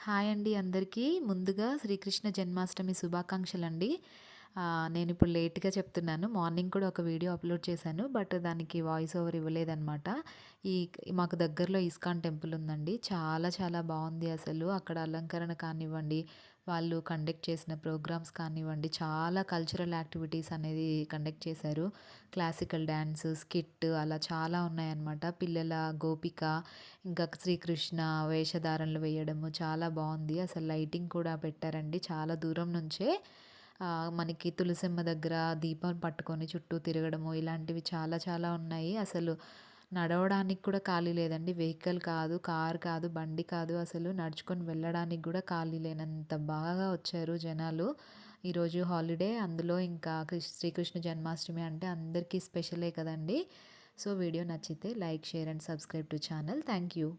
Hi అండి అందరికీ. ముందుగా శ్రీకృష్ణ జన్మాష్టమి శుభాకాంక్షలండి. నేనిప్పుడు లేట్‌గా చెప్తున్నాను. మార్నింగ్ కూడా ఒక వీడియో అప్‌లోడ్ చేశాను. బట్ దానికి వాయిస్ ఓవర్ ఇవ్వలేదనమాట. ఈ మాకు దగ్గరలో ఇస్కాన్ టెంపుల్ ఉందండి. చాలా చాలా బావుంది అసలు. అక్కడ అలంకరణ కానివ్వండి, వాళ్ళు కండక్ట్ చేసిన ప్రోగ్రామ్స్ కానివ్వండి, చాలా కల్చరల్ యాక్టివిటీస్ అనేది కండక్ట్ చేశారు. క్లాసికల్ డాన్స్, స్కిట్ అలా చాలా ఉన్నాయన్నమాట. పిల్లల గోపిక, ఇంకా శ్రీకృష్ణ వేషధారణలు వేయడము చాలా బావుంది. అసలు లైటింగ్ కూడా పెట్టారండి. చాలా దూరం నుంచే మనకి తులసమ్మ దగ్గర దీపం పట్టుకొని చుట్టూ తిరగడము ఇలాంటివి చాలా చాలా ఉన్నాయి. అసలు నడవడానికి కూడా ఖాళీ లేదండి. వెహికల్ కాదు, కార్ కాదు, బండి కాదు. అసలు నడుచుకొని వెళ్ళడానికి గూడా ఖాళీ లేనంత బాగా వచ్చారు జనాలు. ఈరోజు హాలిడే. అందులో ఇంకా శ్రీకృష్ణ జన్మాష్టమి అంటే అందరికీ స్పెషలే కదండీ! సో, వీడియో నచ్చితే like, share and subscribe to channel. Thank you.